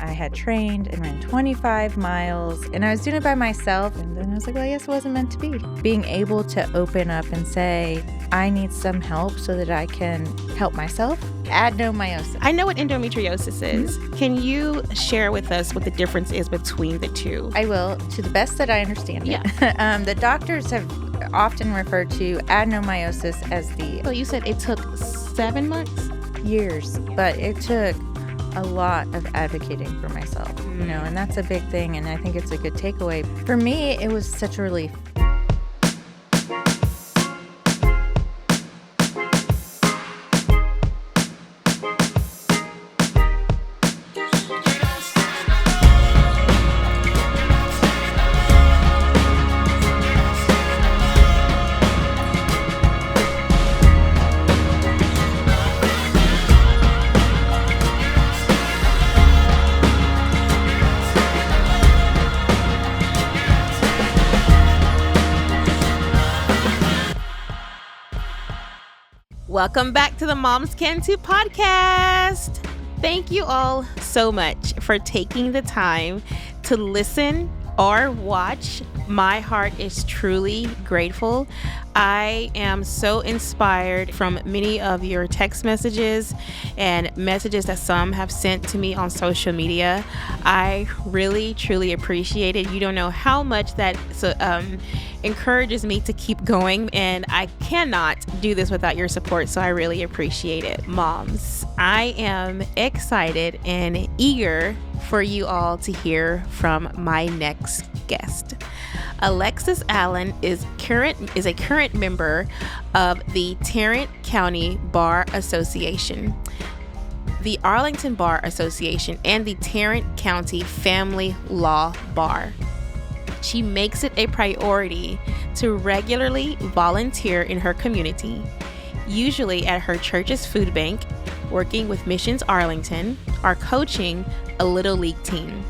I had trained and ran 25 miles, and I was doing it by myself. And then I was like, well, I guess it wasn't meant to be. Being able to open up and say, I need some help so that I can help myself. Adenomyosis. I know what endometriosis is. Can you share with us what the difference is between the two? I will, to the best that I understand it. Yeah. The doctors have often referred to adenomyosis as So you said it took 7 months? years, but it took a lot of advocating for myself, and that's a big thing, and I think it's a good takeaway. For me, it was such a relief. Welcome back to the Moms Can Too podcast. Thank you all so much for taking the time to listen or watch. My heart is truly grateful. I am so inspired from many of your text messages and messages that some have sent to me on social media. I really, truly appreciate it. You don't know how much that encourages me to keep going, and I cannot do this without your support, so I really appreciate it. Moms, I am excited and eager for you all to hear from my next guest. Alexis Allen is a current member of the Tarrant County Bar Association, the Arlington Bar Association, and the Tarrant County Family Law Bar. She makes it a priority to regularly volunteer in her community, usually at her church's food bank, working with Missions Arlington, or coaching a Little League team.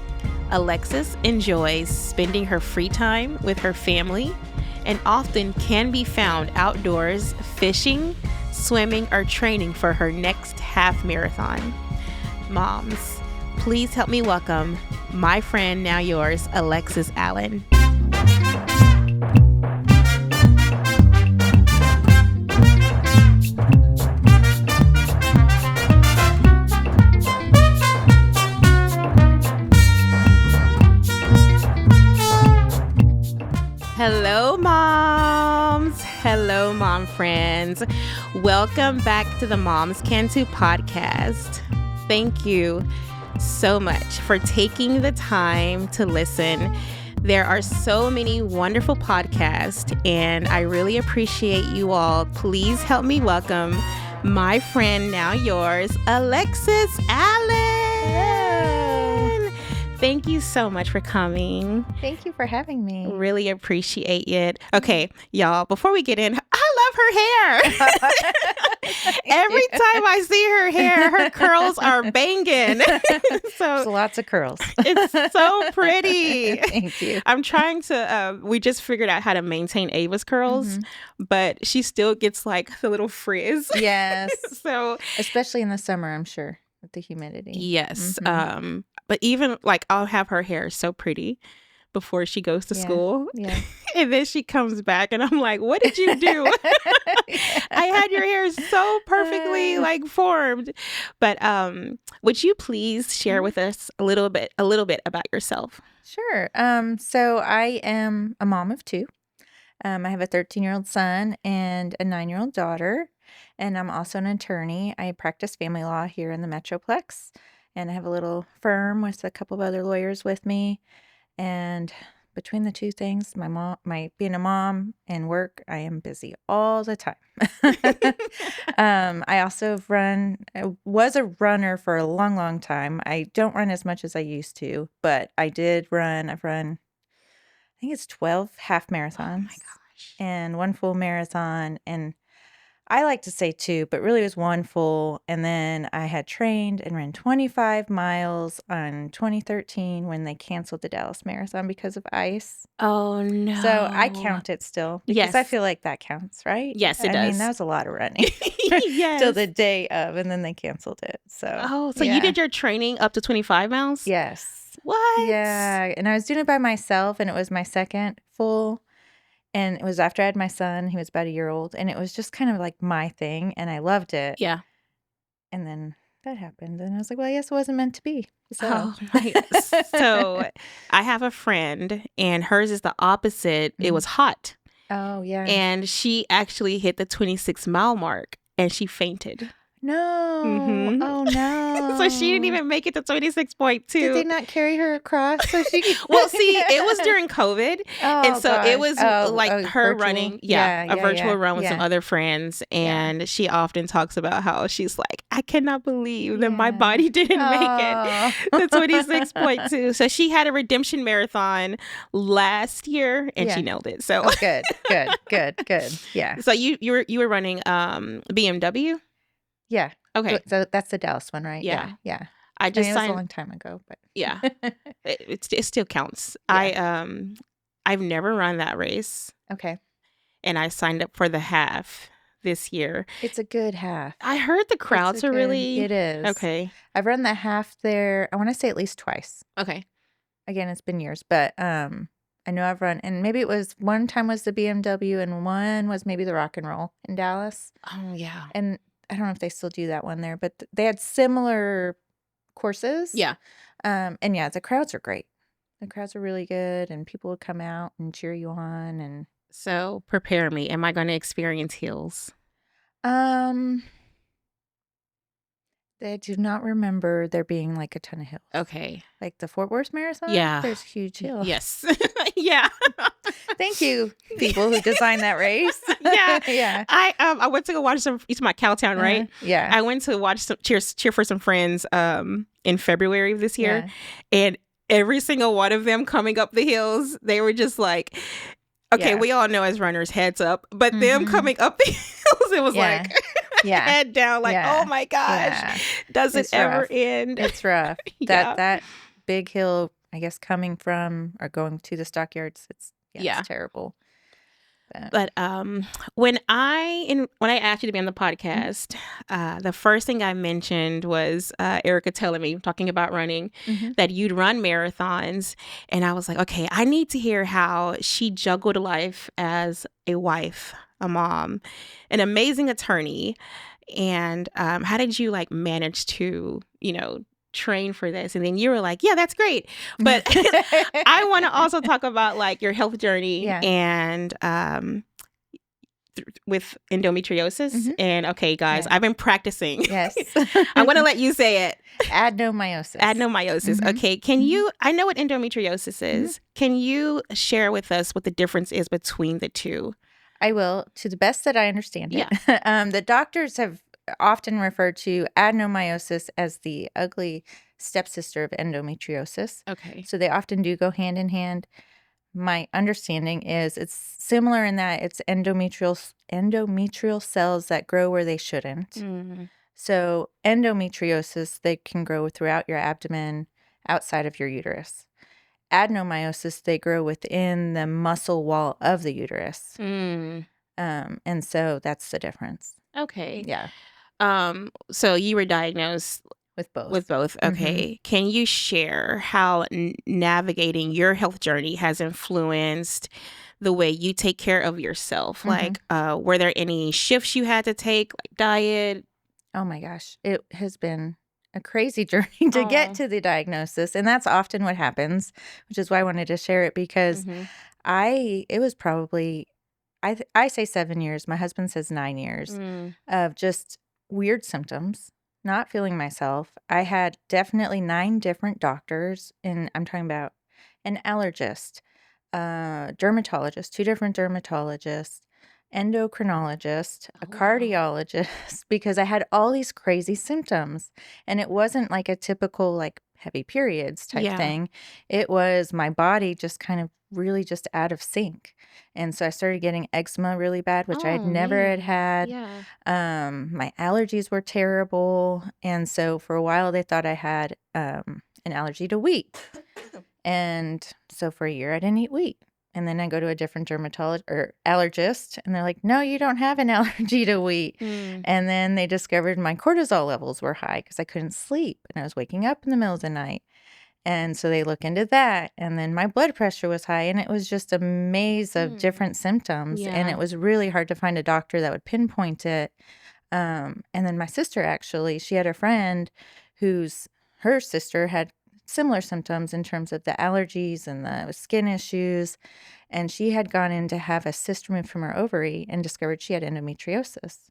Alexis enjoys spending her free time with her family and often can be found outdoors fishing, swimming, or training for her next half marathon. Moms, please help me welcome my friend, now yours, Alexis Allen. Hello, moms. Hello, mom friends. Welcome back to the Moms Can Too podcast. Thank you so much for taking the time to listen. There are so many wonderful podcasts, and I really appreciate you all. Please help me welcome my friend, now yours, Alexis Allen. Hello. Thank you so much for coming. Thank you for having me. Really appreciate it. Okay, y'all, before we get in, I love her hair. Every time I see her hair, her curls are banging. There's lots of curls. It's so pretty. Thank you. I'm trying to, we just figured out how to maintain Ava's curls, but she still gets like the little frizz. Yes. So, especially in the summer, I'm sure, with the humidity. Yes. But even like I'll have her hair so pretty before she goes to school. Yeah. And then she comes back and I'm like, what did you do? I had your hair so perfectly like formed. But would you please share with us a little bit about yourself? Sure. So I am a mom of two. I have a 13-year-old son and a 9-year-old daughter, and I'm also an attorney. I practice family law here in the Metroplex, and I have a little firm with a couple of other lawyers with me. And between the two things, my being a mom and work, I am busy all the time. I also was a runner for a long, long time. I don't run as much as I used to, but I did run. I've run, I think it's 12 half marathons. Oh my gosh. And one full marathon. And I like to say 2, but really it was 1 full, and then I had trained and ran 25 miles on 2013 when they canceled the Dallas Marathon because of ice. Oh, So I no. count it still because I Yes. feel like that counts, right? Yes, it I mean, that does. was a lot of running till Yes. the day of, and then they canceled it. So, Oh, so you yeah. did your training up to 25 miles? Yes. What? Yeah, and I was doing it by myself, and it was my second full, and it was after I had my son. He was about a year old, and it was just kind of like my thing, and I loved it. Yeah. And then that happened, and I was like, well, I guess it wasn't meant to be. So, Oh, right. So I have a friend, and hers is the opposite. It was hot, oh, yeah. and she actually hit the 26-mile mark, and she fainted. No. Mm-hmm. Oh, no. So she didn't even make it to 26.2. Did they not carry her across so she could? Well, see, it was during COVID. Oh, And so it gosh. was Oh, like oh, her virtual? running, a Yeah, virtual run with some yeah. other friends. Yeah. And she often talks about how she's like, I cannot believe that my Yeah. body didn't make Oh. it to 26.2. So she had a redemption marathon last year and she Yeah. nailed it. So Oh, good. Yeah. so you were running BMW? Yeah. Okay. So that's the Dallas one, right? Yeah. Yeah. I I mean, just it was a signed. long time ago, but Yeah. It still counts. Yeah. I've never run that race. Okay. And I signed up for the half this year. It's a good half. I heard the crowds are really It is. okay. I've run the half there, I want to say at least twice. Okay. Again, it's been years, but I know I've run, and maybe it was one time was the BMW and one was maybe the Rock and Roll in Dallas. Oh yeah. And I don't know if they still do that one there, but they had similar courses. Yeah. And yeah, the crowds are great. The crowds are really good, and people would come out and cheer you on. And So prepare me. Am I going to experience hills? I do not remember there being like a ton of hills. Okay. Like the Fort Worth Marathon. Yeah. There's huge hills. Yes. Yeah. Thank you, people who designed that race. Yeah. Yeah. I went to go watch some. You to my Cowtown, right? Yeah. I went to watch some cheer for some friends in February of this year, Yeah. and every single one of them coming up the hills, they were just like, okay, Yeah. we all know as runners, heads up, but them Mhm. coming up the hills, it was Yeah. like Yeah. head down, like, Yeah. oh my gosh, Yeah. does it It's ever rough. end? It's rough. Yeah. That big hill, I guess, coming from or going to the stockyards, it's Yeah. it's terrible. But when I asked you to be on the podcast, the first thing I mentioned was Erica telling me, talking about running, Mhm. that you'd run marathons, and I was like, okay, I need to hear how she juggled life as a wife, a mom, an amazing attorney, and how did you like manage to train for this? And then you were like, yeah, that's great, but I want to also talk about like your health journey Yeah. and with endometriosis. Mhm. And okay, guys, Yeah. I've been practicing. Yes. I'm going to let you say it. Adenomyosis. Adenomyosis. Mhm. Okay. Can you, I know what endometriosis is. Can you share with us what the difference is between the two? I will, to the best that I understand it. Yeah. The doctors have often referred to adenomyosis as the ugly stepsister of endometriosis. Okay. So they often do go hand in hand. My understanding is it's similar in that it's endometrial cells that grow where they shouldn't. Mm. So endometriosis, they can grow throughout your abdomen, outside of your uterus. Adenomyosis, they grow within the muscle wall of the uterus. Mm. And so that's the difference. Okay. Yeah, So you were diagnosed with both. with both. Okay. Can you share how navigating your health journey has influenced the way you take care of yourself? Like, were there any shifts you had to take, like diet? Oh my gosh, it has been a crazy journey to get to the diagnosis, and that's often what happens, which is why I wanted to share it because it was probably I say 7 years. My husband says 9 years of just weird symptoms, not feeling myself. I had definitely 9 different doctors, and I'm talking about an allergist, dermatologist, 2 different dermatologists, endocrinologist, a Oh, wow. cardiologist, because I had all these crazy symptoms, and it wasn't like a typical like heavy periods type Yeah. thing. It was my body just kind of really just out of sync. And so I started getting eczema really bad, which I had Oh, never man. had. Yeah. My allergies were terrible. And so for a while they thought I had an allergy to wheat. And so for a year I didn't eat wheat. And then I go to a different dermatologist or allergist, and they're like, no, you don't have an allergy to wheat. Mm. And then they discovered my cortisol levels were high because I couldn't sleep and I was waking up in the middle of the night. And so they look into that. And then my blood pressure was high, and it was just a maze of Mm. different symptoms. And Yeah. it was really hard to find a doctor that would pinpoint it. And then my sister, actually, she had a friend her sister had similar symptoms in terms of the allergies and the skin issues. And she had gone in to have a cyst removed from her ovary and discovered she had endometriosis.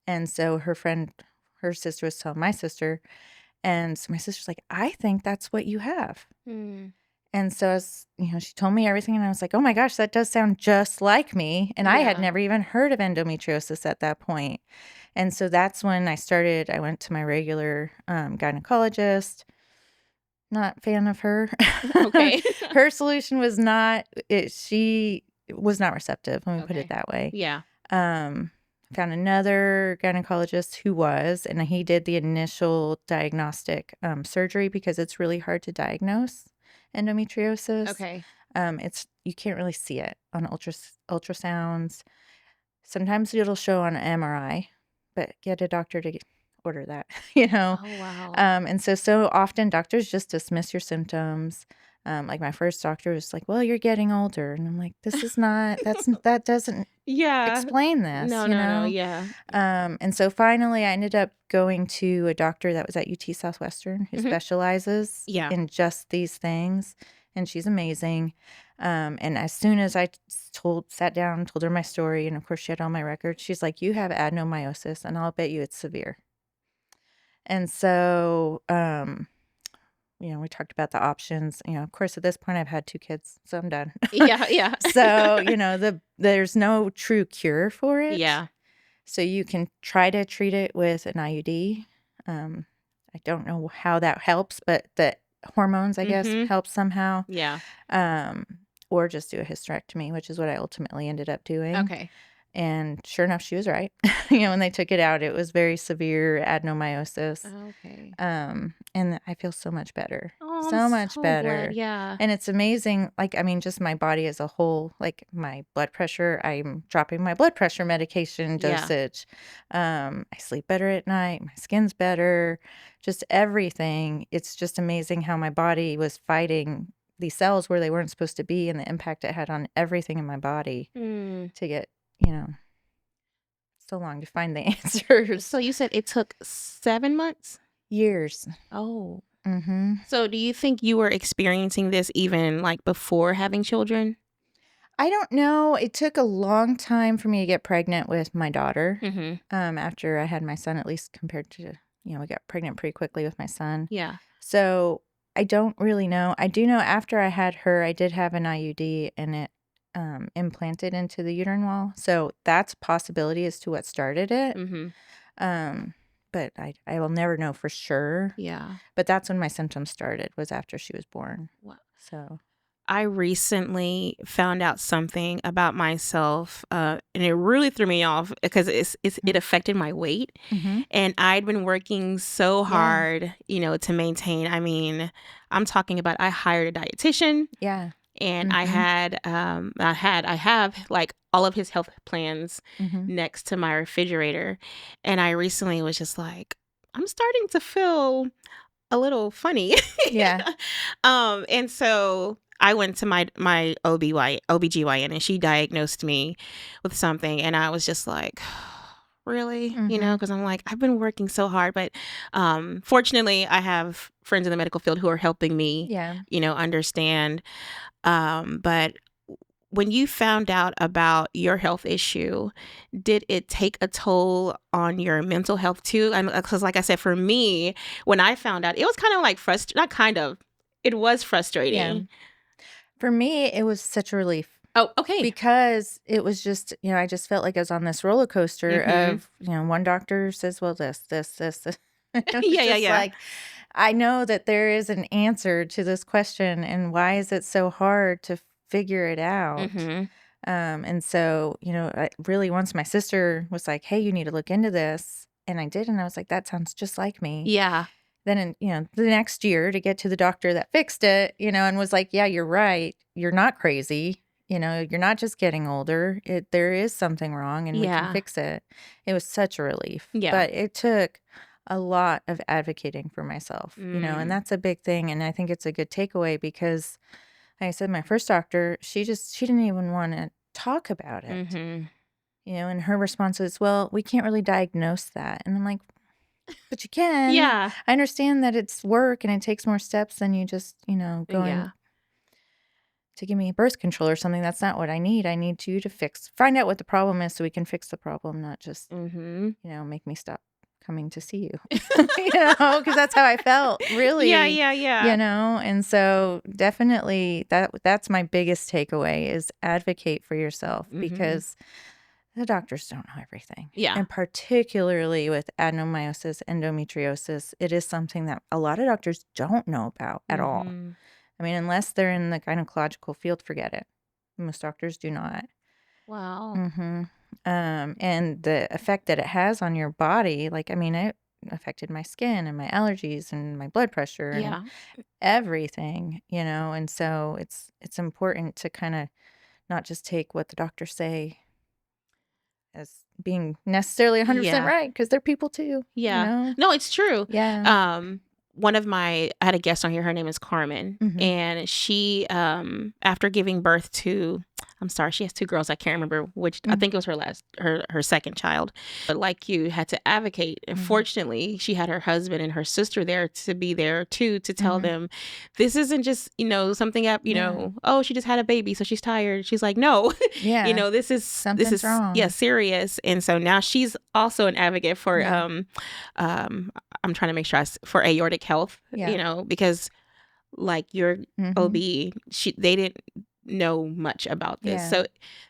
And so her sister was telling my sister, and so my sister's like, I think that's what you have. Mm. And so she told me everything, and I was like, oh my gosh, that does sound just like me. And I had Yeah. never even heard of endometriosis at that point. And so that's when I went to my regular gynecologist. Not a fan of her. Okay. Her solution was not it. She was not receptive. Let me put it Okay. that way. Yeah. Um, Found another gynecologist who was, and he did the initial diagnostic surgery because it's really hard to diagnose endometriosis. Okay. It's you can't really see it on ultrasounds. Sometimes it'll show on MRI, but get a doctor to order that, you know. Oh, wow. And so often doctors just dismiss your symptoms. Like my first doctor was like, "Well, you're getting older," and I'm like, "This is not. That doesn't Yeah. explain this, No, you no, no. know." Yeah. And so finally, I ended up going to a doctor that was at UT Southwestern who Mhm. specializes Yeah. in just these things, and she's amazing. And as soon as I sat down, told her my story, and of course she had all my records, she's like, "You have adenomyosis, and I'll bet you it's severe." And so, we talked about the options. Of course, at this point, I've had 2 kids, so I'm done. Yeah. Yeah. So, there's no true cure for it. Yeah. So you can try to treat it with an IUD. I don't know how that helps, but the hormones, I guess, Mhm. help somehow. Yeah. Um, or just do a hysterectomy, which is what I ultimately ended up doing. Okay. And sure enough, she was right. When they took it out, it was very severe adenomyosis. Okay. And I feel so much better. Oh, I'm So much so glad. better. Yeah. And it's amazing. Like, I mean, just my body as a whole, like my blood pressure, I'm dropping my blood pressure medication Yeah. dosage. I sleep better at night. My skin's better. Just everything. It's just amazing how my body was fighting these cells where they weren't supposed to be, and the impact it had on everything in my body Mm. to get, so long to find the answers. So you said it took 7 months? Years. Oh. Mm-hmm. So do you think you were experiencing this even like before having children? I don't know. It took a long time for me to get pregnant with my daughter. Mhm. After I had my son, at least compared to, we got pregnant pretty quickly with my son. Yeah. So I don't really know. I do know after I had her, I did have an IUD, and it implanted into the uterine wall. So that's a possibility as to what started it. Mhm. Um, but I will never know for sure. Yeah. But that's when my symptoms started, was after she was born. Wow. So, I recently found out something about myself, and it really threw me off because it affected my weight, mm-hmm. and I'd been working so Yeah. hard, to maintain. I mean, I'm talking about I hired a dietitian, Yeah. and Mm-hmm. I have like all of his health plans Mm-hmm. next to my refrigerator, and I recently was just like, I'm starting to feel a little funny. Yeah. And so I went to my OBGYN, and she diagnosed me with something, and I was just like, really? Mm-hmm. Because I'm like, I've been working so hard, but fortunately I have friends in the medical field who are helping me, Yeah. understand. But when you found out about your health issue, did it take a toll on your mental health too? Because like I said, for me, when I found out, it was kind of like not kind of, it was Yeah. frustrating. For me, it was such a relief Oh, okay. because it was just, I just felt like I was on this roller coaster Mhm. of, one doctor says, well, this. It was Yeah, yeah, just yeah. like, I know that there is an answer to this question, and why is it so hard to figure it out? Mm-hmm. And so, really once my sister was like, "Hey, you need to look into this." And I did, and I was like, "That sounds just like me." Yeah. Then the next year to get to the doctor that fixed it, and was like, "Yeah, you're right. You're not crazy. You're not just getting older. There is something wrong and we can Yeah. fix it." It was such a relief. Yeah. But it took a lot of advocating for myself, and Mm. that's a big thing. And I think it's a good takeaway because, like I said, my first doctor, she didn't even want to talk about it. Mm-hmm. And her response was, "Well, we can't really diagnose that." And I'm like, "But you can. Yeah. I understand that it's work and it takes more steps than you just, going Yeah. to give me birth control or something. That's not what I need. I need you to find out what the problem is so we can fix the problem, not just, Mm-hmm. make me stop coming to see you." Because that's how I felt, Yeah. really, Yeah. Yeah. and so definitely that's my biggest takeaway is advocate for yourself Mm-hmm. because the doctors don't know everything. Yeah. And particularly with adenomyosis, endometriosis, it is something that a lot of doctors don't know about at all. Mm-hmm. I mean, unless they're in the gynecological field, forget it. Most doctors do not. Wow. hmm and the effect that it has on your body, like, I mean, it affected my skin and my allergies and my blood pressure and Yeah. everything, and so it's important to kind of not just take what the doctors say as being necessarily 100% Yeah. right, because they're people too, Yeah. No, it's true. Yeah. Um, I had a guest on here. Her name is Carmen, Mhm. and she, after giving birth to, I'm sorry, she has two girls. I can't remember which. I Mhm. think it was her second child. But like you, had to advocate. And Mhm. fortunately, she had her husband and her sister there to be there too to tell Mhm. them, this isn't just something up. Yeah. Oh, she just had a baby, so she's tired. She's like, no, Yeah. this Something's is yeah wrong. serious. And so now she's also an advocate for Yeah. I'm trying to make sure for aortic health, Yeah. because like your Mhm. OB, they didn't know much about this. Yeah. So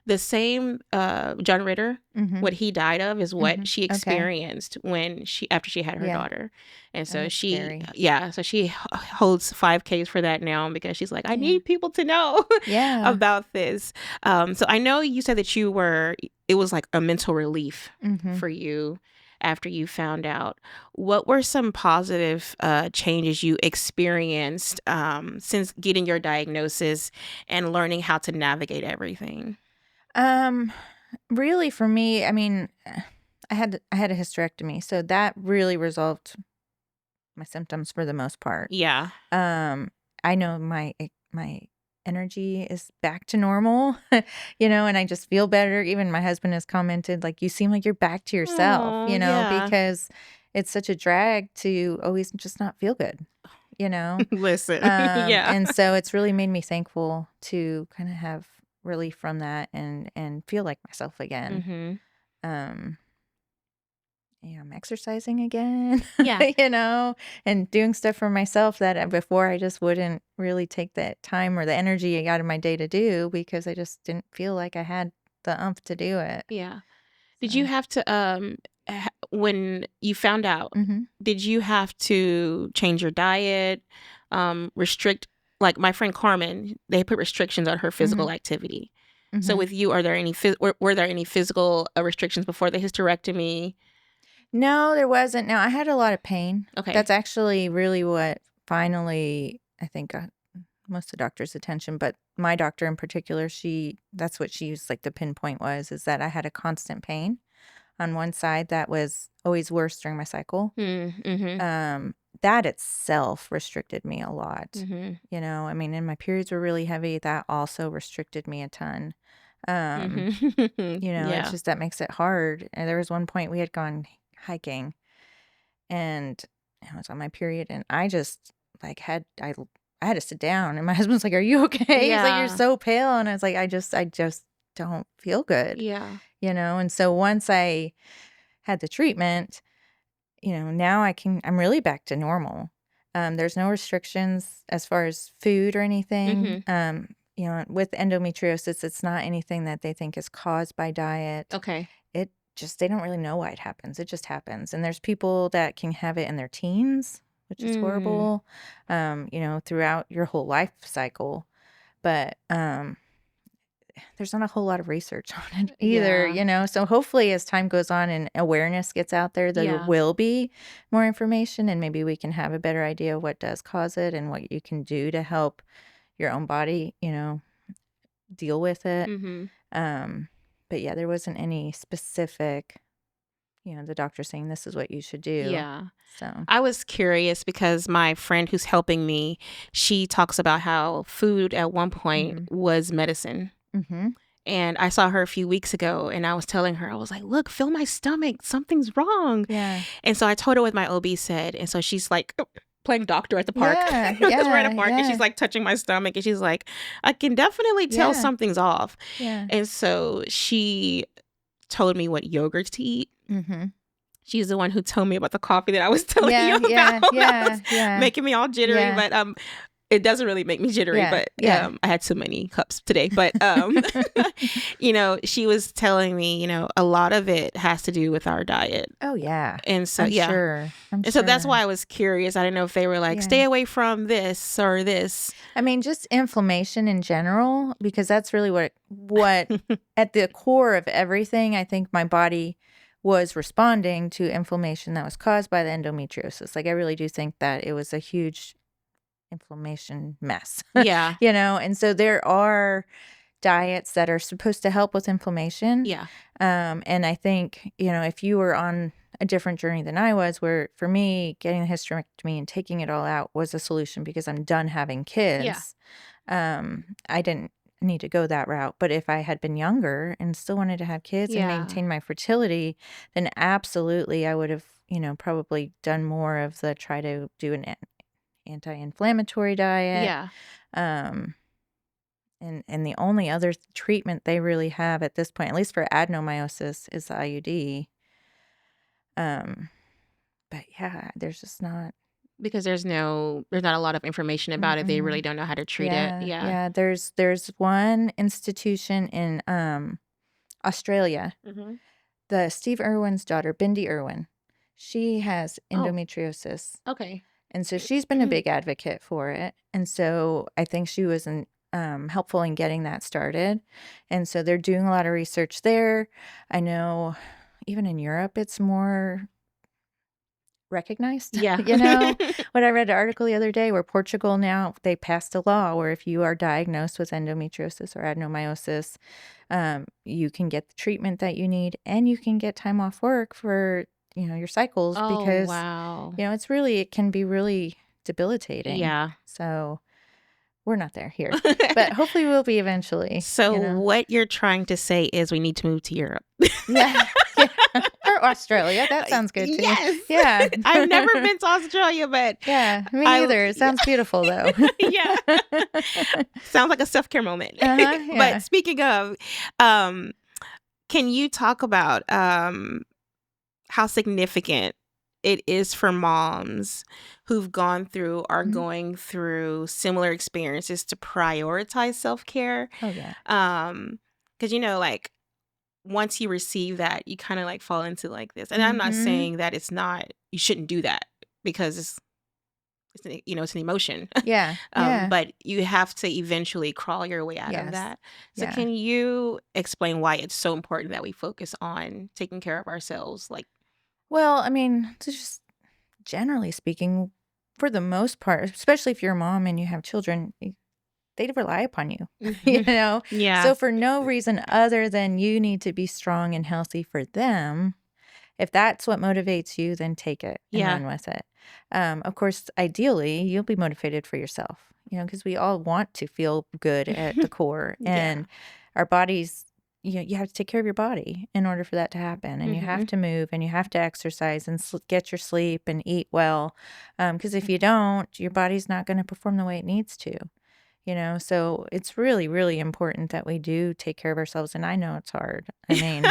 the same John Ritter, Mhm. what he died of is what Mhm. she Okay. experienced after she had her Yeah. daughter. And Oh, so that's scary. so she holds 5Ks for that now because she's like, I Yeah. need people to know Yeah. about this. So I know you said that it was like a mental relief Mhm. for you after you found out. What were some positive changes you experienced since getting your diagnosis and learning how to navigate everything? Um, Really for me, I mean, I had a hysterectomy, so that really resolved my symptoms for the most part. Yeah. Um, I know my energy is back to normal, and I just feel better. Even my husband has commented, like, "You seem like you're back to yourself," Oh, yeah. because it's such a drag to always just not feel good, you know? Listen. Yeah. And so it's really made me thankful to kind of have relief from that and feel like myself again. Mm-hmm. Um, yeah, I'm exercising again, Yeah. and doing stuff for myself that before I just wouldn't really take that time or the energy out of my day to do because I just didn't feel like I had the umph to do it. Yeah. Did you So, have to when you found out, mhm, did you have to change your diet, restrict, like my friend Carmen, they put restrictions on her mhm, physical activity. So mhm. with you, are there any were there any physical restrictions before the hysterectomy? No, there wasn't. Now I had a lot of pain. Okay. That's actually really what finally I think got most of the doctor's attention, but my doctor in particular, that's what she used like the pinpoint was is that I had a constant pain on one side that was always worse during my cycle. Mm-hmm. That itself restricted me a lot. Mm-hmm. I mean, and my periods were really heavy. That also restricted me a ton. Um, Mm-hmm. it's Yeah. just that makes it hard. And there was one point we had gone hiking and I was on my period and I just like I had to sit down and my husband's like, "Are you okay?" He's like, "You're Yeah. so pale." And I was like, I just don't feel good, Yeah. And so once I had the treatment, now I'm really back to normal. There's no restrictions as far as food or anything. Mm-hmm. With endometriosis, it's not anything that they think is caused by diet. Okay. They don't really know why it happens. It just happens. And there's people that can have it in their teens, which is horrible, throughout your whole life cycle. But there's not a whole lot of research on it either, Yeah. So hopefully as time goes on and awareness gets out there, there Yeah. will be more information and maybe we can have a better idea of what does cause it and what you can do to help your own body, deal with it. Mm-hmm. Um, but yeah, there wasn't any specific, the doctor saying this is what you should do. Yeah. So, I was curious because my friend who's helping me, she talks about how food at one point mhm. was medicine. Mhm. And I saw her a few weeks ago and I was telling her, I was like, look, feel my stomach. Something's wrong. Yeah. And so I told her what my OB said. And so she's like playing doctor at the park. Yeah. Because we're at a Yeah. park and she's Yeah. like touching my stomach. And she's like, I can definitely tell Yeah. something's off. Yeah. And so she told me what yogurts to eat. Mhm. She's the one who told me about the coffee that I was telling Yeah. you about. Yeah. That Yeah. was Yeah. making me all jittery. Yeah. But it doesn't really make me jittery, Yeah. but Yeah. I had too many cups today. But she was telling me, a lot of it has to do with our diet. Oh yeah. And so I'm sure. I'm And so that's sure. why I was curious. I didn't know if they were like, Yeah. stay away from this or this. I mean, just inflammation in general, because that's really what at the core of everything, I think my body was responding to inflammation that was caused by the endometriosis. Like, I really do think that it was a huge inflammation mess, Yeah. and so there are diets that are supposed to help with inflammation. Yeah. And I think, if you were on a different journey than I was, where for me, getting the hysterectomy and taking it all out was a solution because I'm done having kids. I didn't need to go that route. But if I had been younger and still wanted to have kids and Yeah. maintain my fertility, then absolutely I would have, probably done more of the try to do an anti-inflammatory diet. Yeah. And the only other treatment they really have at this point, at least for adenomyosis, is the IUD. But yeah, there's just not. Because there's not a lot of information about it. They really don't know how to treat it. Yeah. Yeah. There's one institution in Australia. Mm-hmm. The Steve Irwin's daughter, Bindi Irwin, she has endometriosis. Okay. And so she's been a big advocate for it. And so I think she was helpful in getting that started. And so they're doing a lot of research there. I know even in Europe, it's more recognized. Yeah. What I read an article the other day where Portugal now, they passed a law where if you are diagnosed with endometriosis or adenomyosis, you can get the treatment that you need and you can get time off work for your cycles because wow. it can be really debilitating. Yeah. So we're not there here, but hopefully we'll be eventually. So what you're trying to say is we need to move to Europe. Yeah. Or Australia. That sounds good too. Yes. Yeah. I've never been to Australia, but yeah, me neither. It sounds beautiful though. Yeah. Sounds like a self-care moment. Yeah. But speaking of, can you talk about how significant it is for moms who've gone through or Mhm. going through similar experiences to prioritize self-care? Oh yeah. Because like once you receive that, you kind of like fall into like this. And I'm not Mhm. saying that you shouldn't do that because it's an emotion. Yeah. Yeah. But you have to eventually crawl your way out of Yes. that. So Yeah. can you explain why it's so important that we focus on taking care of ourselves? Like, Well, I mean, just generally speaking, for the most part, especially if you're a mom and you have children, they rely upon you, Yeah. So for no reason other than you need to be strong and healthy for them, if that's what motivates you, then take it and Yeah. run with it. Of course, ideally, you'll be motivated for yourself, because we all want to feel good at the core. Yeah. And our bodies, you have to take care of your body in order for that to happen. And you have to move and you have to exercise and get your sleep and eat well. Because if you don't, your body's not going to perform the way it needs to. So it's really, really important that we do take care of ourselves. And I know it's hard. I mean,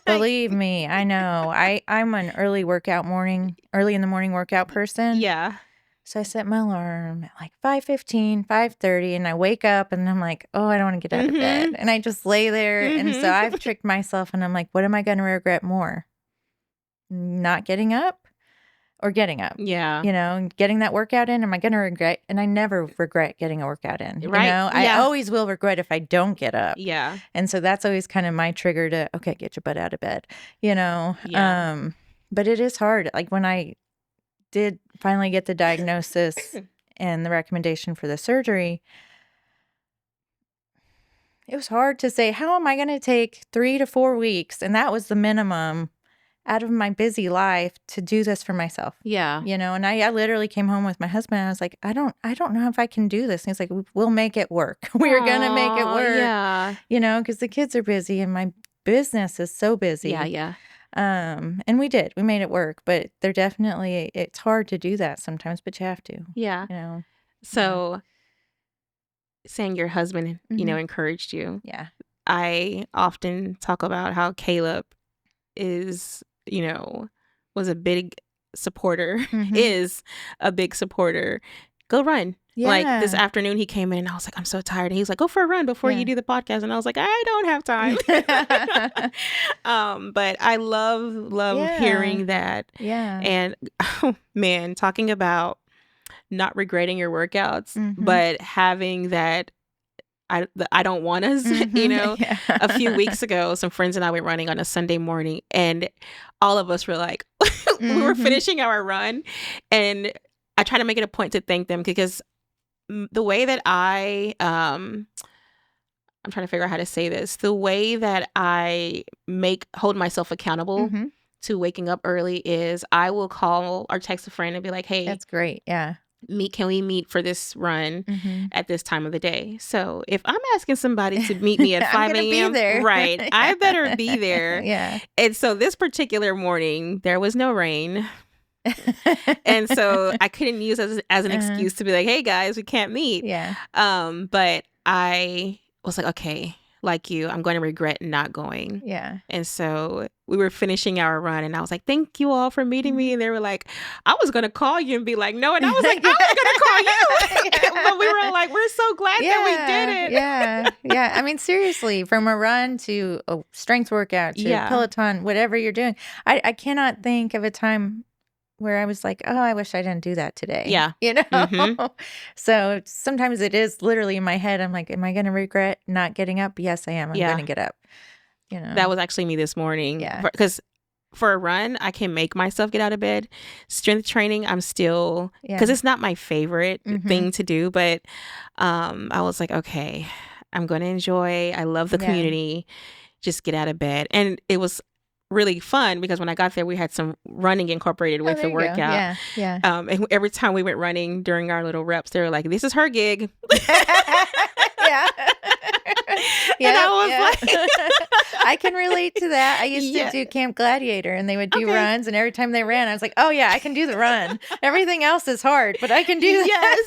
believe me, I know. I'm an early in the morning workout person. Yeah. So I set my alarm at like 5:15, 5:30, and I wake up and I'm like, oh, I don't want to get out of bed. And I just lay there. And so I've tricked myself and I'm like, what am I going to regret more? Not getting up or getting up. Yeah. And getting that workout in. Am I going to regret? And I never regret getting a workout in. Right. I Yeah. always will regret if I don't get up. Yeah. And so that's always kind of my trigger to, okay, get your butt out of bed, Yeah. But it is hard. Like when I did finally get the diagnosis and the recommendation for the surgery, it was hard to say, how am I going to take 3 to 4 weeks? And that was the minimum out of my busy life to do this for myself. Yeah. And I literally came home with my husband and I was like, I don't know if I can do this. And he's like, we'll make it work. We're going to make it work. Yeah. Because the kids are busy and my business is so busy. Yeah. And we made it work, but it's hard to do that sometimes, but you have to. Yeah. So saying your husband, encouraged you. Yeah. I often talk about how Caleb is, was a big supporter, is a big supporter. Go run. Yeah. Like this afternoon he came in and I was like, I'm so tired. And he's like, go for a run before you do the podcast. And I was like, I don't have time. But I love hearing that. Yeah. And oh man, talking about not regretting your workouts, but having that I don't want us, A few weeks ago, some friends and I went running on a Sunday morning and all of us were like, we were finishing our run and I try to make it a point to thank them because the way that I'm trying to figure out how to say this, the way that I hold myself accountable to waking up early is I will call or text a friend and be like, hey, that's great. Yeah. Can we meet for this run at this time of the day? So if I'm asking somebody to meet me at 5 a.m., right, yeah. I better be there. Yeah. And so this particular morning, there was no rain. And so I couldn't use it as an excuse to be like, hey guys, we can't meet. Yeah. But I was like, okay, like you, I'm going to regret not going. Yeah. And so we were finishing our run and I was like, thank you all for meeting me. And they were like, I was going to call you and be like, no. And I was like, I was going to call you. But we were like, we're so glad that we did it. Yeah. Yeah. I mean, seriously, from a run to a strength workout to Peloton, whatever you're doing, I cannot think of a time where I was like, oh, I wish I didn't do that today. Yeah. So sometimes it is literally in my head. I'm like, am I going to regret not getting up? Yes, I am. I'm going to get up. That was actually me this morning. Yeah. Because for a run, I can make myself get out of bed. Strength training, I'm still, because it's not my favorite thing to do. But I was like, okay, I'm going to enjoy. I love the community. Just get out of bed. And it was really fun because when I got there, we had some running incorporated with the workout. Yeah. And every time we went running during our little reps, they were like, this is her gig. Yeah. And I was like, I can relate to that. I used to do Camp Gladiator and they would do runs. And every time they ran, I was like, oh yeah, I can do the run. Everything else is hard, but I can do that. Yes.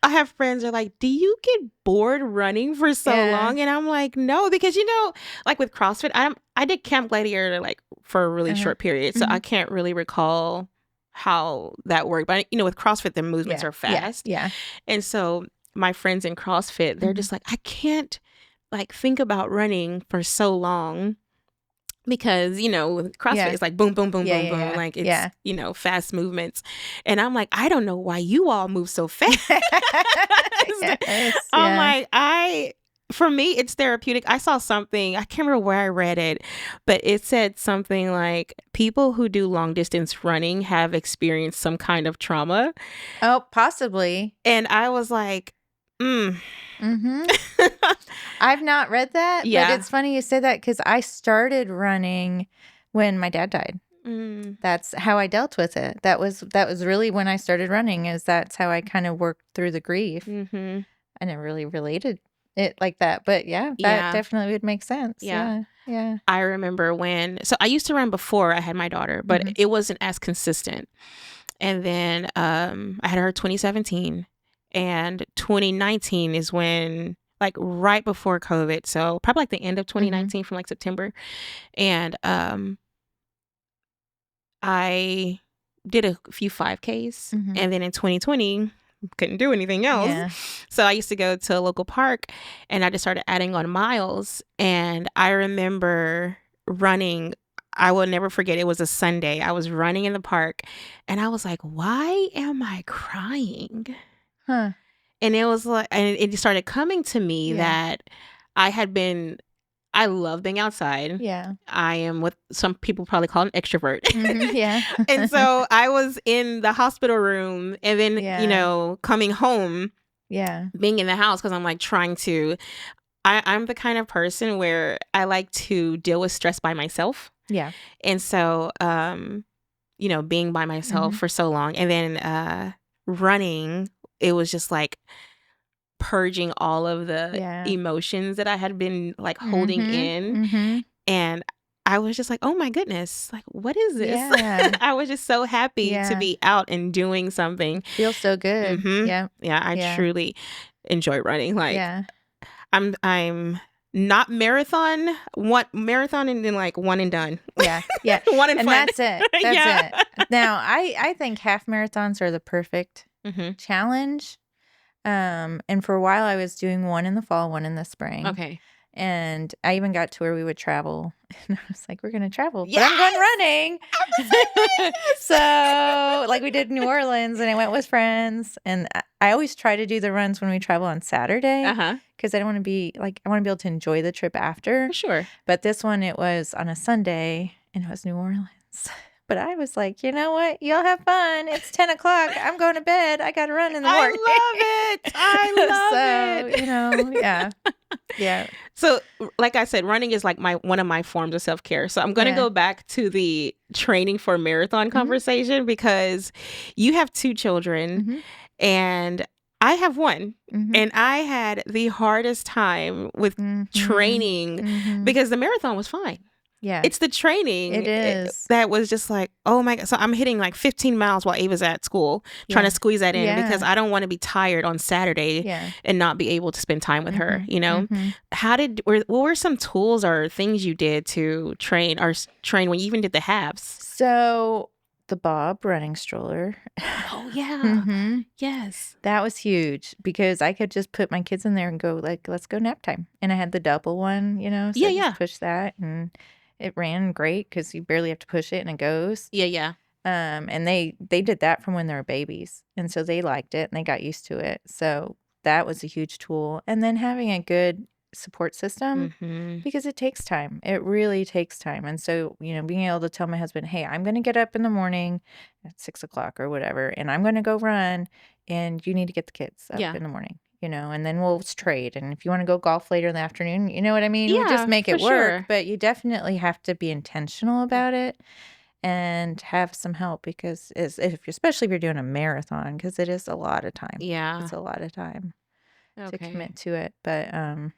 I have friends that are like, do you get bored running for so long? And I'm like, no, because like with CrossFit, I did Camp Gladiator like for a really short period. So I can't really recall how that worked. But with CrossFit, the movements are fast. Yeah. And so my friends in CrossFit, they're just like, I can't like think about running for so long because, with CrossFit, it's like boom, boom, boom, boom, boom. Like it's, fast movements. And I'm like, I don't know why you all move so fast. I'm like, for me, it's therapeutic. I saw something, I can't remember where I read it, but it said something like people who do long distance running have experienced some kind of trauma. Oh, possibly. And I was like, I've not read that, but it's funny you say that because I started running when my dad died. That's how I dealt with it. That was really when I started running. That's how I kind of worked through the grief. I never really related it like that, but that definitely would make sense. Yeah. I remember so I used to run before I had my daughter, but it wasn't as consistent. And then I had her 2017. And 2019 is when, like, right before COVID. So probably like the end of 2019 from like September. And I did a few 5Ks. And then in 2020, couldn't do anything else. Yeah. So I used to go to a local park and I just started adding on miles. And I remember running, I will never forget. It was a Sunday. I was running in the park and I was like, why am I crying? Huh. And it was like, and it started coming to me Yeah. that I love being outside. Yeah. I am what some people probably call an extrovert. Yeah. And so I was in the hospital room and then, Yeah. coming home, Yeah. being in the house because I'm like trying to, I'm the kind of person where I like to deal with stress by myself. Yeah. And so, being by myself for so long and then running, it was just like purging all of the Yeah. emotions that I had been like holding in. And I was just like, oh my goodness, like, what is this? Yeah. I was just so happy to Yeah. be out and doing something. Feels so good. Yeah. Yeah, I Yeah. truly enjoy running. Like, Yeah. I'm not marathon and then like one and done. Yeah. Yeah. One and And fun. that's it. That's Yeah. it. Now, I think half marathons are the perfect challenge. And for a while I was doing one in the fall, one in the spring. Okay. And I even got to where we would travel. And I was like, we're going to travel, but Yes! I'm going running. So like we did New Orleans and I went with friends. And I always try to do the runs when we travel on Saturday. Because I don't want to be like, I want to be able to enjoy the trip after. For sure. But this one, it was on a Sunday and it was New Orleans. But I was like, you know what? Y'all have fun. It's 10 o'clock. I'm going to bed. I got to run in the morning. I love it. Yeah. Yeah. So, like I said, running is like one of my forms of self-care. So I'm going to go back to the training for marathon conversation because you have 2 children and I have one. And I had the hardest time with training because the marathon was fine. Yeah. It's the training. It is. That was just like, oh my God. So I'm hitting like 15 miles while Ava's at school, trying to squeeze that in because I don't want to be tired on Saturday and not be able to spend time with her, what were some tools or things you did to train when you even did the halves? So the Bob running stroller. Oh, yeah. Yes. That was huge because I could just put my kids in there and go like, let's go nap time. And I had the double one, so I just push that and it ran great because you barely have to push it and it goes. Yeah. And they did that from when they were babies. And so they liked it and they got used to it. So that was a huge tool. And then having a good support system because it takes time. It really takes time. And so, being able to tell my husband, hey, I'm going to get up in the morning at 6 o'clock or whatever, and I'm going to go run and you need to get the kids up in the morning. And then we'll trade. And if you want to go golf later in the afternoon, you know what I mean? Yeah, we'll just make it work. Sure. But you definitely have to be intentional about it and have some help because especially if you're doing a marathon, because it is a lot of time. Yeah. It's a lot of time to commit to it. But I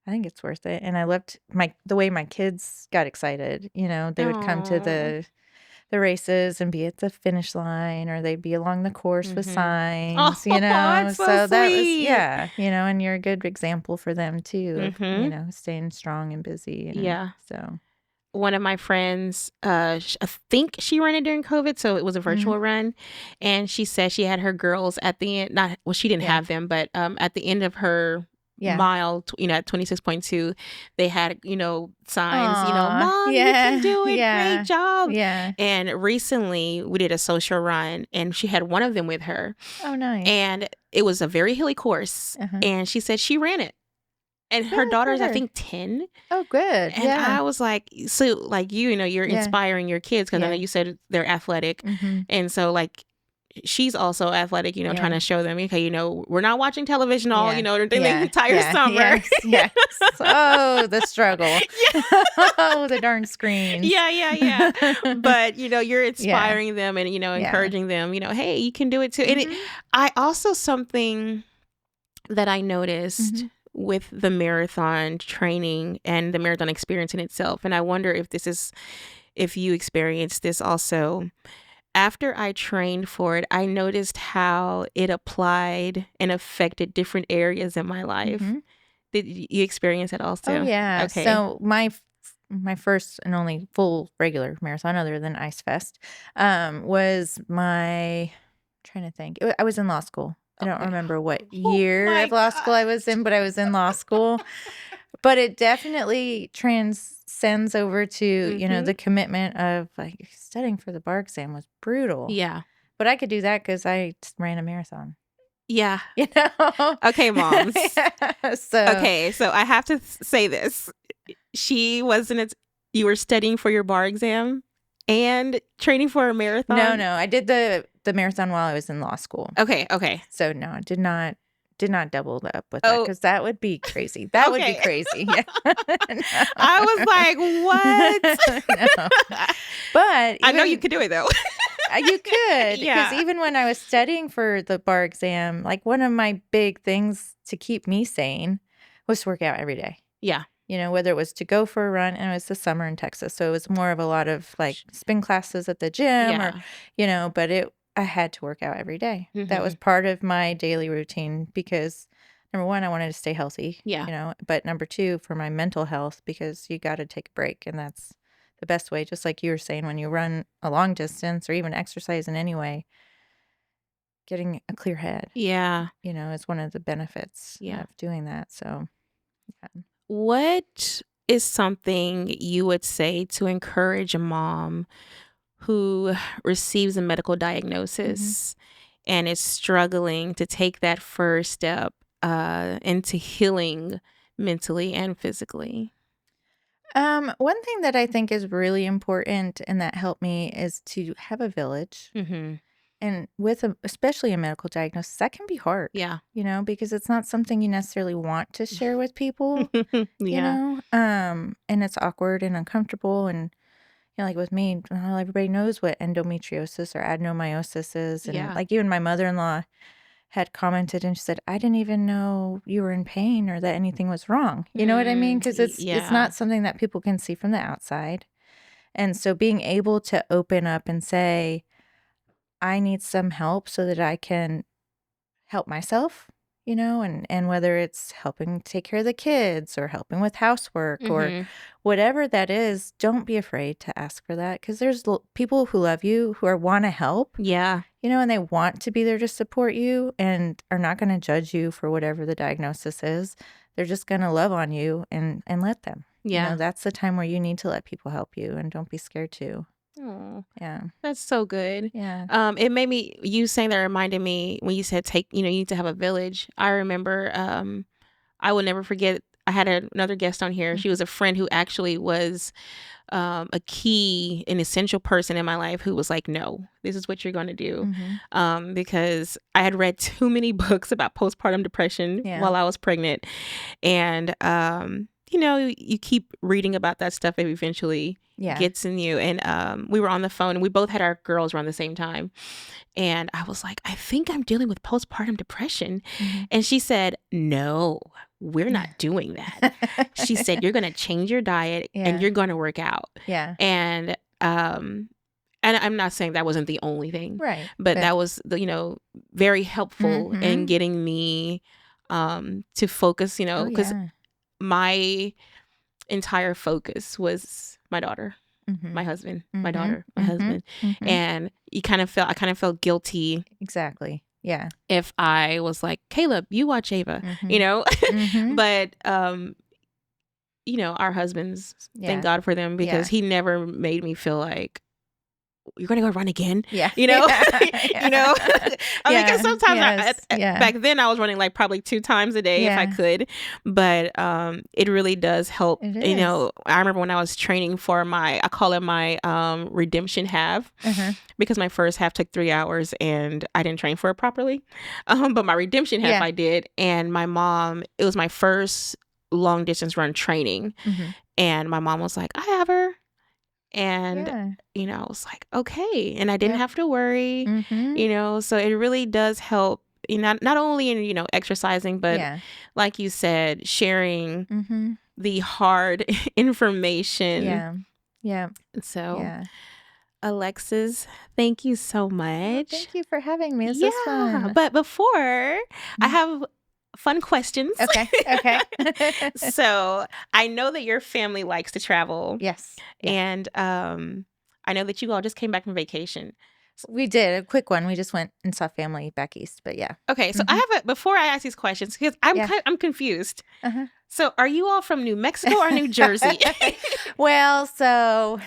think it's worth it. And I loved the way my kids got excited. They would come to the races and be at the finish line or they'd be along the course with signs, That's so that was, sweet. and you're a good example for them too, of, staying strong and busy. So one of my friends, I think she ran it during COVID, so it was a virtual run. And she said she had her girls at the end, she didn't have them, but at the end of her mile, at 26.2, they had, signs, Mom, you can do it. Great job. Yeah. And recently we did a social run and she had one of them with her. Oh, nice. And it was a very hilly course. And she said she ran it. And her daughter's, I think, 10. Oh, good. And I was like, so like, you're inspiring your kids because I know you said they're athletic. And so like, she's also athletic, trying to show them, okay, we're not watching television all, the entire summer. Yes. Oh, the struggle. Oh, the darn screens. Yeah. But, you're inspiring them and, encouraging them, hey, you can do it too. And I also, something that I noticed with the marathon training and the marathon experience in itself, and I wonder if you experienced this also. After I trained for it, I noticed how it applied and affected different areas in my life. Did you experience it also? Oh, yeah. Okay. So my first and only full regular marathon other than Ice Fest was trying to think. I was in law school. I don't remember what year of law school I was in, but I was in law school. But it definitely transcended transcends over to, you know, Mhm. the commitment of like studying for the bar exam was brutal. Yeah. But I could do that because I ran a marathon, Yeah. you know? Okay, moms. Yeah, so, Okay, so I have to say this. She wasn't as you were studying for your bar exam and training for a marathon? no, I did the marathon while I was in law school. Okay. So, no, I did not double up with that Oh, because that would be crazy. That would be okay. crazy. Yeah. I was like, No. No. "What?" But I know you even could do it though. you could, because Yeah. even when I was studying for the bar exam, like one of my big things to keep me sane was to work out every day. Yeah. You know, whether it was to go for a run, and it was the summer in Texas, so it was more of a lot of like spin classes at the gym or, Yeah. you know, but I had to work out every day. That was Mhm. part of my daily routine because number one, I wanted to stay healthy, Yeah. you know, but number two, for my mental health, because you got to take a break. And that's the best way, just like you were saying, when you run a long distance or even exercise in any way, getting a clear head, Yeah. you know, is one of the benefits Yeah. of doing that. So, yeah. What is something you would say to encourage a mom who receives a medical Mhm. diagnosis and is struggling to take that first step into healing mentally and physically? One thing that I think is really important and that helped me is to have a village. Mm-hmm. And with especially a medical diagnosis, that can be hard, Yeah. you know, because it's not something you necessarily want to share with people, you Yeah. know, and it's awkward and uncomfortable. And, you know, like with me, not everybody knows what endometriosis or adenomyosis is. And Yeah. like even my mother-in-law had commented and she said, I didn't even know you were in pain or that anything was wrong. You know what I mean? Because it's Yeah. not something that people can see from the outside. And so being able to open up and say, I need some help so that I can help myself, you know, and whether it's helping take care of the kids or helping with housework or Mm-hmm. whatever that is, don't be afraid to ask for that because there's people who love you who are want to help, Yeah. you know, and they want to be there to support you and are not going to judge you for whatever the diagnosis is. They're just going to love on you and let them. You know, Yeah. that's the time where you need to let people help you and don't be scared to. Oh, Yeah. that's so good. Yeah. It made me, you saying that reminded me when you said you need to have a village. I remember, I will never forget. I had another guest on here. She was a friend who actually was a key, an essential person in my life who was like, no, this is what you're going to do. Because I had read too many books about postpartum depression Yeah. while I was pregnant. And, you know, you keep reading about that stuff and eventually Yeah. gets in you. And we were on the phone and we both had our girls around the same time. And I was like, I think I'm dealing with postpartum depression. And she said, no, we're not doing that. She said, you're going to change your diet and Yeah. you're going to work out. Yeah. And I'm not saying that wasn't the only thing, Right. but that was very helpful in getting me to focus, you know, Oh, because yeah. my entire focus was my daughter, my husband, my daughter, my husband. And I kind of felt guilty. Exactly. Yeah. If I was like, Caleb, you watch Ava, you know, but, you know, our husbands, thank God for them because he never made me feel like, you're going to go run again? Yeah. You know? Yeah. You know? I mean, because sometimes Yes. back then I was running like probably 2 times a day if I could. But it really does help. It You is. know, I remember when I was training for I call it my redemption half because my first half took 3 hours and I didn't train for it properly. But my redemption half I did. And my mom, it was my first long distance run training. And my mom was like, I have her. And, you know, I was like, okay. And I didn't have to worry, you know, so it really does help, you know, not only in, you know, exercising, but like you said, sharing the hard information. Yeah. Yeah. So, Alexis, thank you so much. Well, thank you for having me. This was fun. But before, I have fun questions. Okay. So I know that your family likes to travel. Yes. And I know that you all just came back from vacation. We did a quick one. We just went and saw family back east, but yeah. Okay, so Mhm. before I ask these questions, because Yeah. I'm confused. Uh-huh. So are you all from New Mexico or New Jersey? Well, so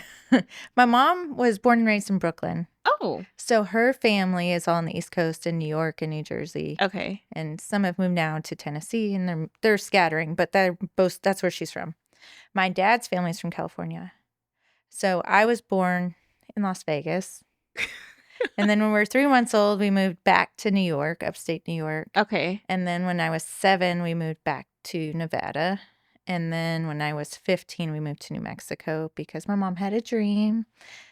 my mom was born and raised in Brooklyn. Oh, So her family is all on the East Coast in New York and New Jersey. okay. And some have moved now to Tennessee, and they're scattering, but that's where she's from. My dad's family's from California. So I was born in Las Vegas. And then when we were 3 months old, we moved back to New York, upstate New York. Okay. And then when I was 7, we moved back to Nevada. And then when I was 15, we moved to New Mexico because my mom had a dream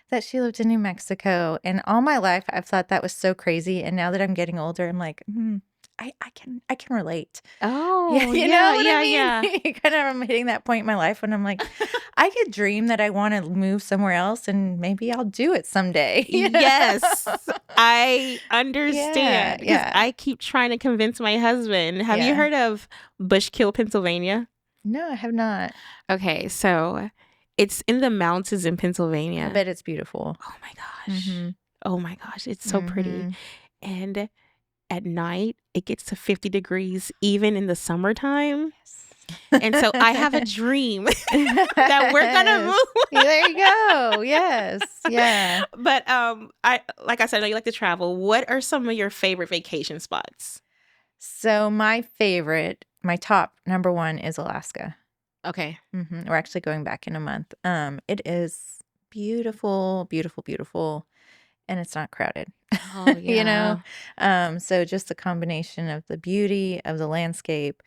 that she lived in New Mexico. And all my life, I've thought that was so crazy. And now that I'm getting older, I'm like, I can relate. Oh, Yeah, you know what I mean? yeah. Kind of I'm hitting that point in my life when I'm like, I could dream that I want to move somewhere else and maybe I'll do it someday. you know? Yes, I understand. Because yeah. I keep trying to convince my husband. Have you Yeah. heard of Bushkill, Pennsylvania? No, I have not. Okay, so it's in the mountains in Pennsylvania. I bet it's beautiful. Oh my gosh. Mhm. Oh my gosh, it's so pretty. Mhm. And at night, it gets to 50 degrees even in the summertime. And so I have a dream that we're gonna move. There you go. Yes. Yeah. But like I said, I know you like to travel. What are some of your favorite vacation spots? So my top number one is Alaska. Okay. We're actually going back in a month. It is beautiful, beautiful, beautiful, and it's not crowded. Oh yeah. You know, so just the combination of the beauty of the landscape,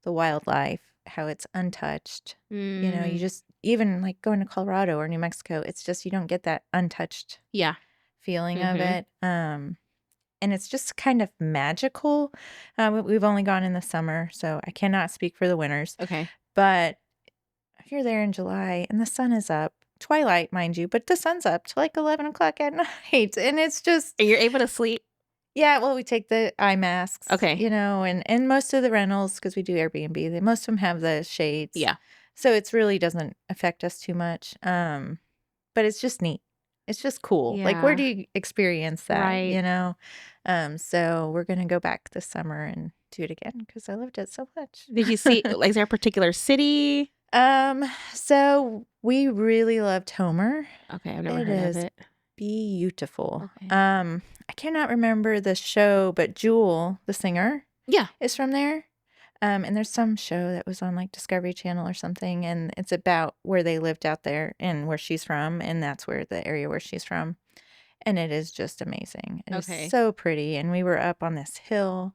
the wildlife, how it's untouched. You know, you just even like going to Colorado or New Mexico, it's just you don't get that untouched Yeah. feeling of it. And it's just kind of magical. We've only gone in the summer, so I cannot speak for the winters. Okay. But if you're there in July and the sun is up, twilight, mind you, but the sun's up to like 11 o'clock at night. And it's just, And you're able to sleep? yeah, well, we take the eye masks, Okay. you know, and most of the rentals, because we do Airbnb, most of them have the shades. Yeah. So it really doesn't affect us too much. But it's just neat. It's just cool. Like, where do you experience that, Right. you know? So we're going to go back this summer and do it again because I loved it so much. Did you see, like, is there a particular city? So we really loved Homer. Okay, I've never It heard is of it. beautiful. Okay. I cannot remember the show, but Jewel, the singer, Yeah. is from there. And there's some show that was on like Discovery Channel or something, and it's about where they lived out there and where she's from, and that's where the area where she's from. And it is just amazing. It Okay. is so pretty. And we were up on this hill,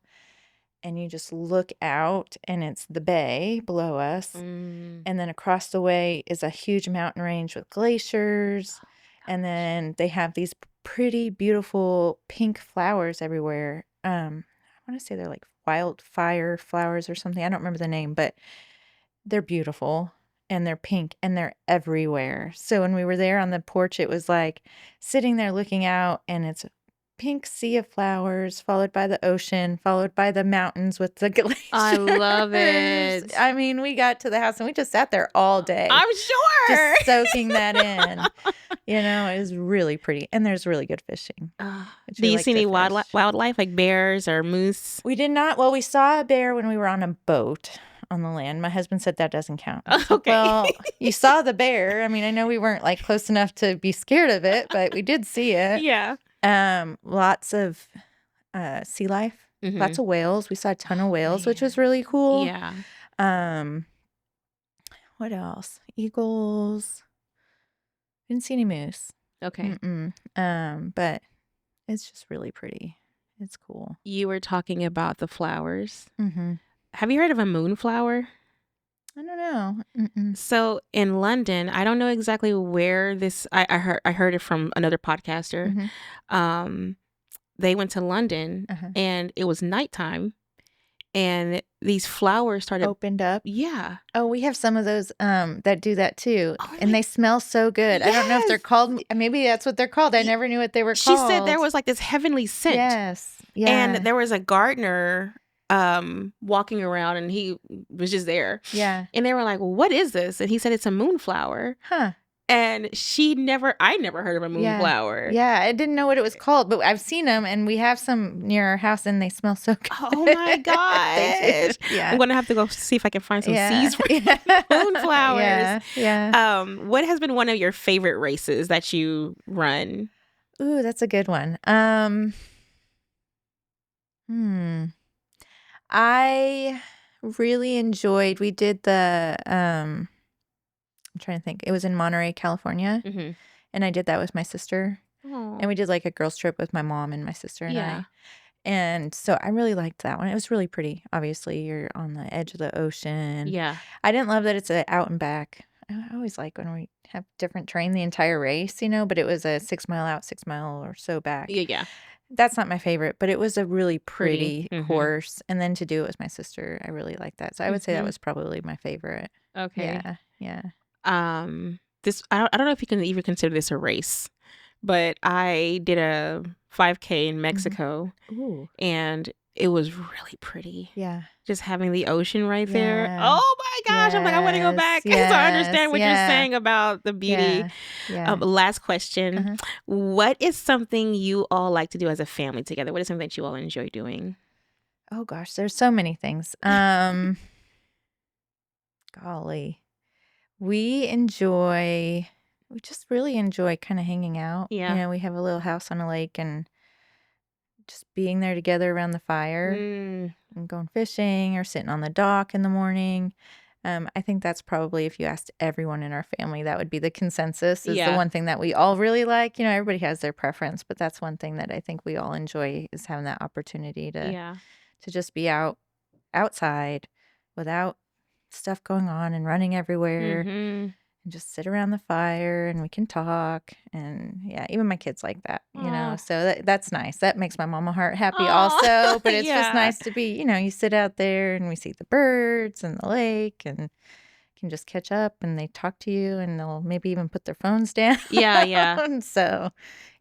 and you just look out, and it's the bay below us. And then across the way is a huge mountain range with glaciers. And then they have these pretty, beautiful pink flowers everywhere. I want to say they're like wildfire flowers or something. I don't remember the name, but they're beautiful and they're pink and they're everywhere. So when we were there on the porch, it was like sitting there looking out, and it's a pink sea of flowers, followed by the ocean, followed by the mountains with the glaciers. I love it. I mean, we got to the house and we just sat there all day. I'm sure. Just soaking that in. You know, it was really pretty. And there's really good fishing. Do you see any wildlife like bears or moose? We did not. Well, we saw a bear when we were on a boat on the land. My husband said that doesn't count. Okay. Well, you saw the bear. I mean, I know we weren't like close enough to be scared of it, but we did see it. Yeah. Lots of sea life. Lots of whales. We saw a ton of whales, which was really cool. Yeah. What else? Eagles. Didn't see any moose. Okay. But it's just really pretty. It's cool. You were talking about the flowers. Mm-hmm. Have you heard of a moonflower? I don't know. Mm-mm. So in London, I don't know exactly where this. I heard it from another podcaster. They went to London and it was nighttime, and these flowers started opened up. Yeah. Oh, we have some of those that do that too, and they smell so good. Yes. I don't know if they're called. Maybe that's what they're called. I never knew what they were called. She said there was like this heavenly scent. Yes. Yeah. And there was a gardener walking around, and he was just there. Yeah. And they were like, well, what is this? And he said it's a moonflower. Huh. And I never heard of a Yeah. moonflower. Yeah, I didn't know what it was called, but I've seen them, and we have some near our house, and they smell so good. Oh my They gosh. do. Yeah. I'm gonna have to go see if I can find some Yeah. seeds for Yeah. moonflowers. Yeah. What has been one of your favorite races that you run? Ooh, that's a good one. I really enjoyed we did I'm trying to think. It was in Monterey, California, Mm-hmm. and I did that with my sister. And we did like a girls trip with my mom and my sister and Yeah. I. And so I really liked that one. It was really pretty. Obviously, you're on the edge of the ocean. Yeah. I didn't love that it's a out and back. I always like when we have different terrain the entire race, but it was a 6 mile out, 6 mile or so back. Yeah. That's not my favorite, but it was a really pretty Mm-hmm. course. And then to do it with my sister, I really liked that. So I would say that Mhm. was probably my favorite. Okay. Yeah. I don't know if you can even consider this a race, but I did a 5K in Mexico, Ooh. and it was really pretty. Yeah. Just having the ocean right there. Yeah. Oh my gosh! I'm like, I want to go back because I understand what you're Yes. saying about the beauty. Yeah. Last question: Uh-huh. What is something you all like to do as a family together? What is something that you all enjoy doing? Oh gosh, there's so many things. Golly. We just really enjoy kind of hanging out. Yeah. We have a little house on a lake and just being there together around the fire Mm, and going fishing or sitting on the dock in the morning. I think that's probably, if you asked everyone in our family, that would be the consensus, is the Yeah. one thing that we all really like. Everybody has their preference, but that's one thing that I think we all enjoy, is having that opportunity yeah. to just be outside without stuff going on and running everywhere. Mm-hmm. And just sit around the fire and we can talk. And yeah, even my kids like that, Aw. so that's nice. That makes my mama heart happy Aw. also. But it's Yeah. just nice to be, you sit out there and we see the birds and the lake and can just catch up, and they talk to you, and they'll maybe even put their phones down. Yeah. So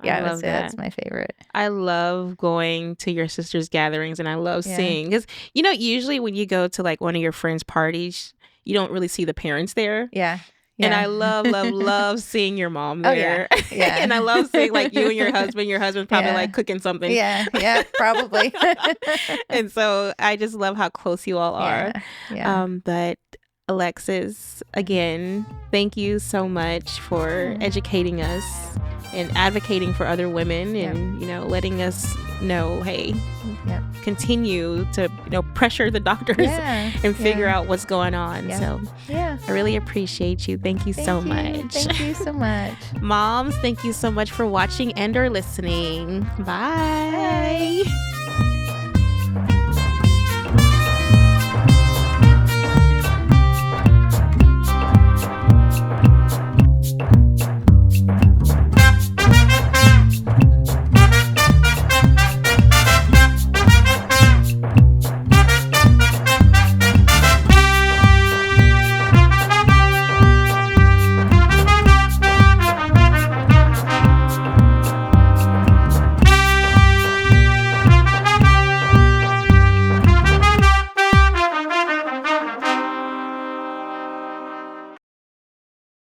yeah, I I would love say that. that's my favorite. I love going to your sister's gatherings, and I love Yeah. seeing, because usually when you go to like one of your friends' parties, you don't really see the parents there. Yeah. And I love seeing your mom there. Oh, yeah. And I love seeing like you and your husband. Your husband's probably Yeah. like cooking something. Yeah, probably. And so I just love how close you all are. Yeah. But Alexis, again, thank you so much for educating us and advocating for other women, and letting us know, hey, continue to pressure the doctors and figure out what's going on. So I really appreciate you. Thank you so much. Thank you so much. Moms, thank you so much for watching and or listening. Bye.